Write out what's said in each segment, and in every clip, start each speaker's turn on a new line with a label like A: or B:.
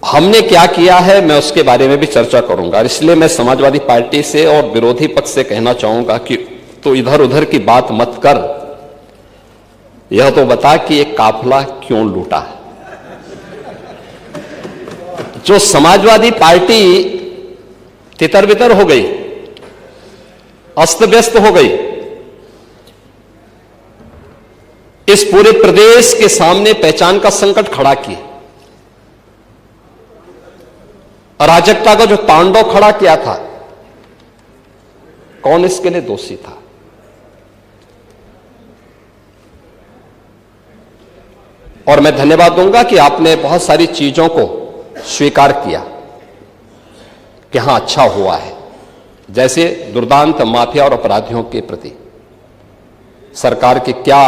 A: हमने क्या किया है मैं उसके बारे में भी चर्चा करूंगा। इसलिए मैं समाजवादी पार्टी से और विरोधी पक्ष से कहना चाहूंगा कि तो इधर उधर की बात मत कर, यह तो बता कि एक काफिला क्यों लूटा। जो समाजवादी पार्टी तितर बितर हो गई, अस्त व्यस्त हो गई, इस पूरे प्रदेश के सामने पहचान का संकट खड़ा किया, अराजकता का जो तांडव खड़ा किया था, कौन इसके लिए दोषी था? और मैं धन्यवाद दूंगा कि आपने बहुत सारी चीजों को स्वीकार किया कि हां अच्छा हुआ है। जैसे दुर्दांत माफिया और अपराधियों के प्रति सरकार की क्या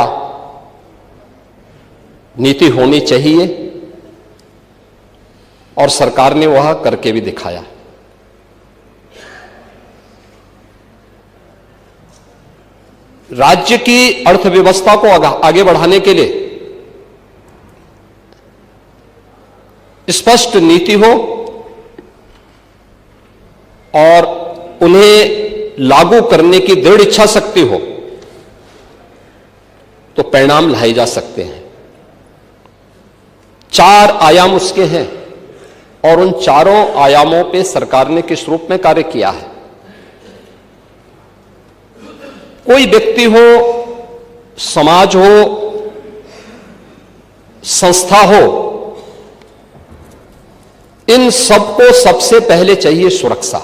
A: नीति होनी चाहिए, और सरकार ने वह करके भी दिखाया। राज्य की अर्थव्यवस्था को आगे बढ़ाने के लिए स्पष्ट नीति हो और उन्हें लागू करने की दृढ़ इच्छा शक्ति हो तो परिणाम लाए जा सकते हैं। 4 आयाम उसके हैं और उन चारों आयामों पे सरकार ने किस रूप में कार्य किया है। कोई व्यक्ति हो, समाज हो, संस्था हो, इन सबको सबसे पहले चाहिए सुरक्षा।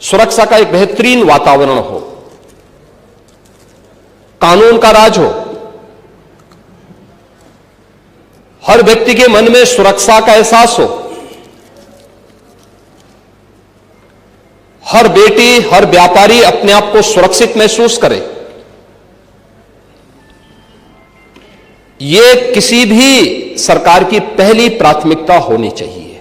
A: सुरक्षा का एक बेहतरीन वातावरण हो, कानून का राज हो, हर व्यक्ति के मन में सुरक्षा का एहसास हो, हर बेटी, हर व्यापारी अपने आप को सुरक्षित महसूस करे। यह किसी भी सरकार की पहली प्राथमिकता होनी चाहिए,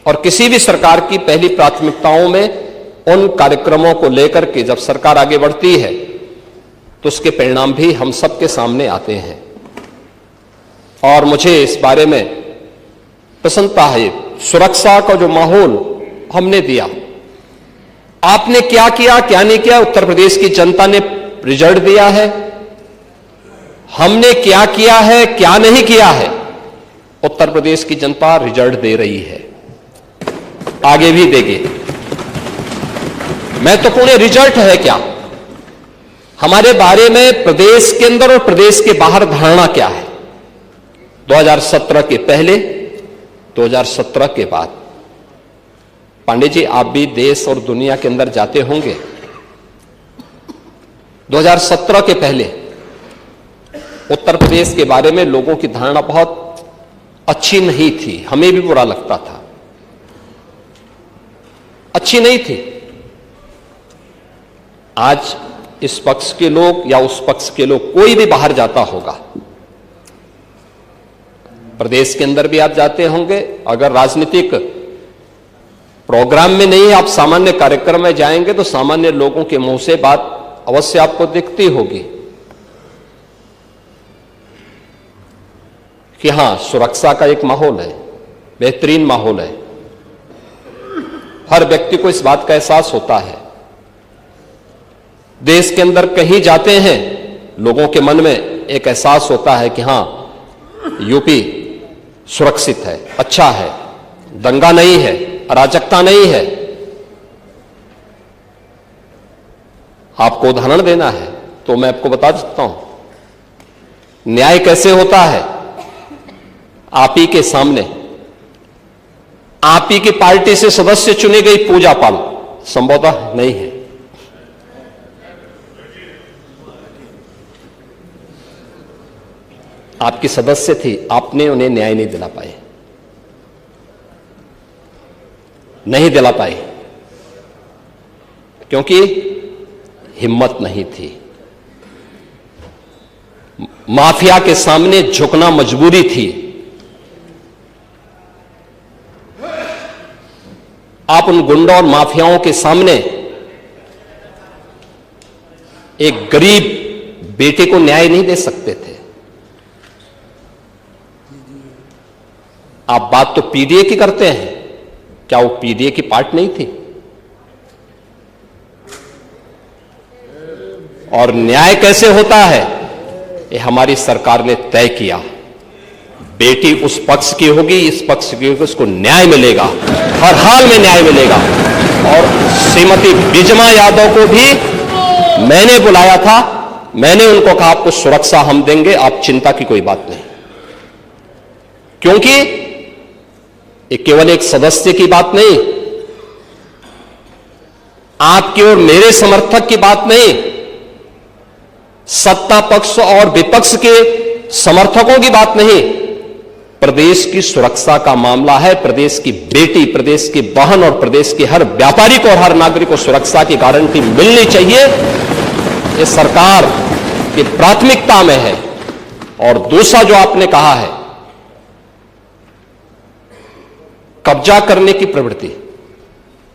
A: और किसी भी सरकार की पहली प्राथमिकताओं में उन कार्यक्रमों को लेकर के जब सरकार आगे बढ़ती है तो उसके परिणाम भी हम सबके सामने आते हैं। और मुझे इस बारे में प्रसन्नता है, सुरक्षा का जो माहौल हमने दिया, आपने क्या किया क्या नहीं किया, उत्तर प्रदेश की जनता ने रिजल्ट दिया है। हमने क्या किया है क्या नहीं किया है, उत्तर प्रदेश की जनता रिजल्ट दे रही है, आगे भी देगी। महत्वपूर्ण रिजल्ट है क्या, हमारे बारे में प्रदेश के अंदर और प्रदेश के बाहर धारणा क्या है। 2017 के पहले, 2017 के बाद। पांडे जी, आप भी देश और दुनिया के अंदर जाते होंगे। 2017 के पहले उत्तर प्रदेश के बारे में लोगों की धारणा बहुत अच्छी नहीं थी, हमें भी बुरा लगता था, अच्छी नहीं थी। आज इस पक्ष के लोग या उस पक्ष के लोग, कोई भी बाहर जाता होगा, प्रदेश के अंदर भी आप जाते होंगे, अगर राजनीतिक प्रोग्राम में नहीं, आप सामान्य कार्यक्रम में जाएंगे तो सामान्य लोगों के मुंह से बात अवश्य आपको दिखती होगी कि हां, सुरक्षा का एक माहौल है, बेहतरीन माहौल है। हर व्यक्ति को इस बात का एहसास होता है। देश के अंदर कहीं जाते हैं, लोगों के मन में एक एहसास होता है कि हां, यूपी सुरक्षित है, अच्छा है, दंगा नहीं है, अराजकता नहीं है। आपको उदाहरण देना है तो मैं आपको बता सकता हूं न्याय कैसे होता है। आप ही के सामने आप ही की पार्टी से सदस्य चुनी गई पूजा पाल संभवतः नहीं है। आपकी सदस्य थी, आपने उन्हें न्याय नहीं दिला पाए, नहीं दिला पाए, क्योंकि हिम्मत नहीं थी। माफिया के सामने झुकना मजबूरी थी। आप उन गुंडों और माफियाओं के सामने एक गरीब बेटे को न्याय नहीं दे सकते थे। आप बात तो पीडीए की करते हैं, क्या वो पीडीए की पार्ट नहीं थी? और न्याय कैसे होता है, ये हमारी सरकार ने तय किया। बेटी उस पक्ष की होगी, इस पक्ष की होगी, उसको न्याय मिलेगा, हर हाल में न्याय मिलेगा। और श्रीमती बिजमा यादव को भी मैंने बुलाया था, मैंने उनको कहा आपको सुरक्षा हम देंगे, आप चिंता की कोई बात नहीं। क्योंकि ये केवल एक सदस्य की बात नहीं, आपके और मेरे समर्थक की बात नहीं, सत्ता पक्ष और विपक्ष के समर्थकों की बात नहीं, प्रदेश की सुरक्षा का मामला है। प्रदेश की बेटी, प्रदेश की बहन और प्रदेश के हर व्यापारी को और हर नागरिक को सुरक्षा की गारंटी मिलनी चाहिए। ये सरकार की प्राथमिकता में है। और दूसरा जो आपने कहा है, कब्जा करने की प्रवृत्ति,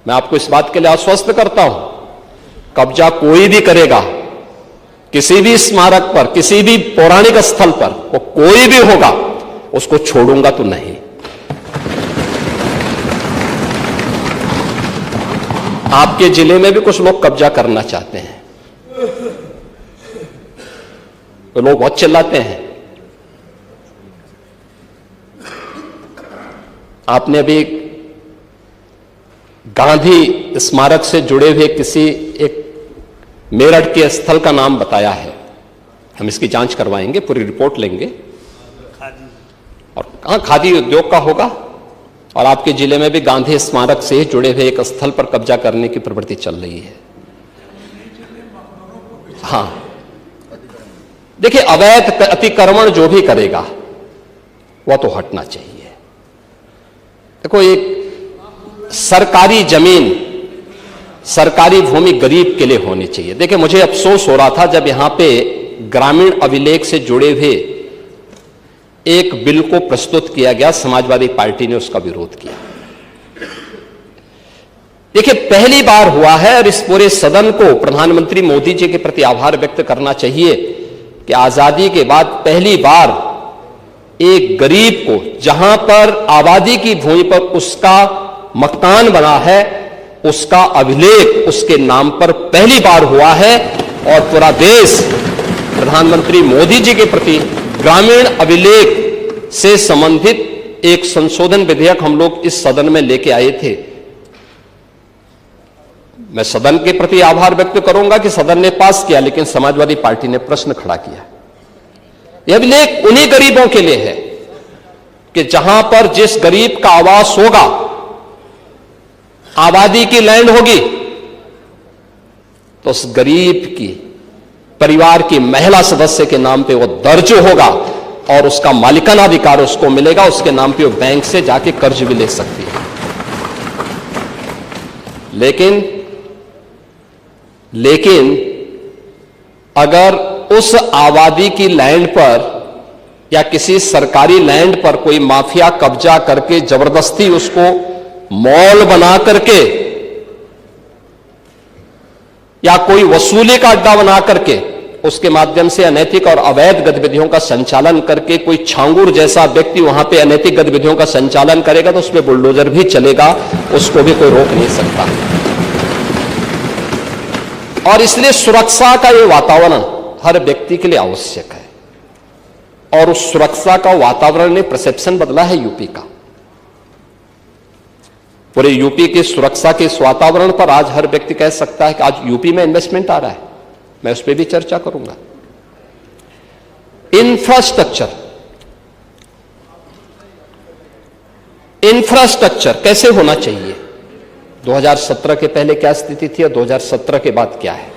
A: मैं आपको इस बात के लिए आश्वस्त करता हूं, कब्जा कोई भी करेगा, किसी भी स्मारक पर, किसी भी पौराणिक स्थल पर, वो कोई भी होगा, उसको छोड़ूंगा तो नहीं। आपके जिले में भी कुछ लोग कब्जा करना चाहते हैं, तो लोग बहुत चिल्लाते हैं। आपने अभी गांधी स्मारक से जुड़े हुए किसी एक मेरठ के स्थल का नाम बताया है, हम इसकी जांच करवाएंगे, पूरी रिपोर्ट लेंगे। और कहां खादी उद्योग का होगा, और आपके जिले में भी गांधी स्मारक से जुड़े हुए एक स्थल पर कब्जा करने की प्रवृत्ति चल रही है। हां, देखिए, अवैध अतिक्रमण जो भी करेगा वह तो हटना चाहिए। देखो, एक सरकारी जमीन, सरकारी भूमि गरीब के लिए होनी चाहिए। देखिए, मुझे अफसोस हो रहा था जब यहां पे ग्रामीण अभिलेख से जुड़े हुए एक बिल को प्रस्तुत किया गया, समाजवादी पार्टी ने उसका विरोध किया। देखिए, पहली बार हुआ है, और इस पूरे सदन को प्रधानमंत्री मोदी जी के प्रति आभार व्यक्त करना चाहिए कि आजादी के बाद पहली बार एक गरीब को, जहां पर आबादी की भूमि पर उसका मकान बना है, उसका अभिलेख उसके नाम पर पहली बार हुआ है। और पूरा देश प्रधानमंत्री मोदी जी के प्रति ग्रामीण अभिलेख से संबंधित एक संशोधन विधेयक हम लोग इस सदन में लेके आए थे। मैं सदन के प्रति आभार व्यक्त करूंगा कि सदन ने पास किया, लेकिन समाजवादी पार्टी ने प्रश्न खड़ा किया। यह अभिलेख उन्हीं गरीबों के लिए है कि जहां पर जिस गरीब का आवास होगा, आबादी की लैंड होगी, तो उस गरीब की परिवार की महिला सदस्य के नाम पे वो दर्ज होगा और उसका मालिकाना अधिकार उसको मिलेगा। उसके नाम पे वो बैंक से जाके कर्ज भी ले सकती है। लेकिन अगर उस आबादी की लैंड पर या किसी सरकारी लैंड पर कोई माफिया कब्जा करके जबरदस्ती उसको मॉल बना करके या कोई वसूली का अड्डा बना करके उसके माध्यम से अनैतिक और अवैध गतिविधियों का संचालन करके कोई छांगुर जैसा व्यक्ति वहां पे अनैतिक गतिविधियों का संचालन करेगा, तो उस पर बुलडोजर भी चलेगा, उसको भी कोई रोक नहीं सकता। और इसलिए सुरक्षा का यह वातावरण हर व्यक्ति के लिए आवश्यक है, और उस सुरक्षा का वातावरण ने परसेप्शन बदला है यूपी का। पूरे यूपी की सुरक्षा के इस वातावरण पर आज हर व्यक्ति कह सकता है कि आज यूपी में इन्वेस्टमेंट आ रहा है। मैं उस पर भी चर्चा करूंगा। इंफ्रास्ट्रक्चर कैसे होना चाहिए, 2017 के पहले क्या स्थिति थी और 2017 के बाद क्या है।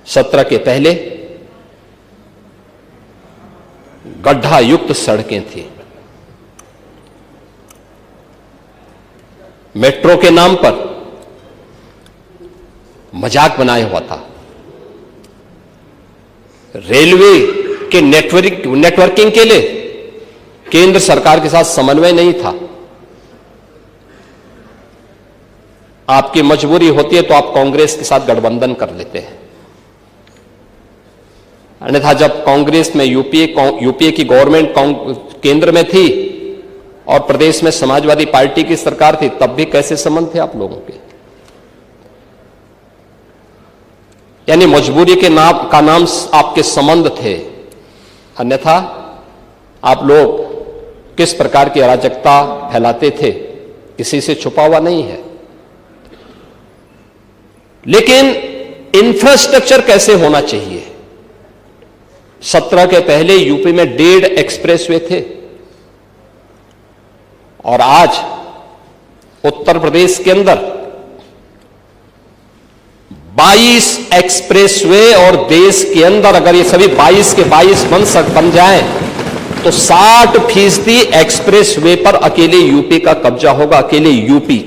A: 17 के पहले गड्ढा युक्त सड़कें थी, मेट्रो के नाम पर मजाक बनाया हुआ था, रेलवे के नेटवर्किंग के लिए केंद्र सरकार के साथ समन्वय नहीं था। आपकी मजबूरी होती है तो आप कांग्रेस के साथ गठबंधन कर लेते हैं, अन्यथा जब कांग्रेस में यूपीए की गवर्नमेंट केंद्र में थी और प्रदेश में समाजवादी पार्टी की सरकार थी, तब भी कैसे संबंध थे आप लोगों के? यानी मजबूरी के नाम का नाम आपके संबंध थे, अन्यथा आप लोग किस प्रकार की अराजकता फैलाते थे किसी से छुपा हुआ नहीं है। लेकिन इंफ्रास्ट्रक्चर कैसे होना चाहिए? 17 के पहले यूपी में 1.5 एक्सप्रेसवे थे और आज उत्तर प्रदेश के अंदर 22 एक्सप्रेसवे, और देश के अंदर अगर ये सभी 22 के 22 बन जाएं तो 60% एक्सप्रेसवे पर अकेले यूपी का कब्जा होगा, अकेले यूपी।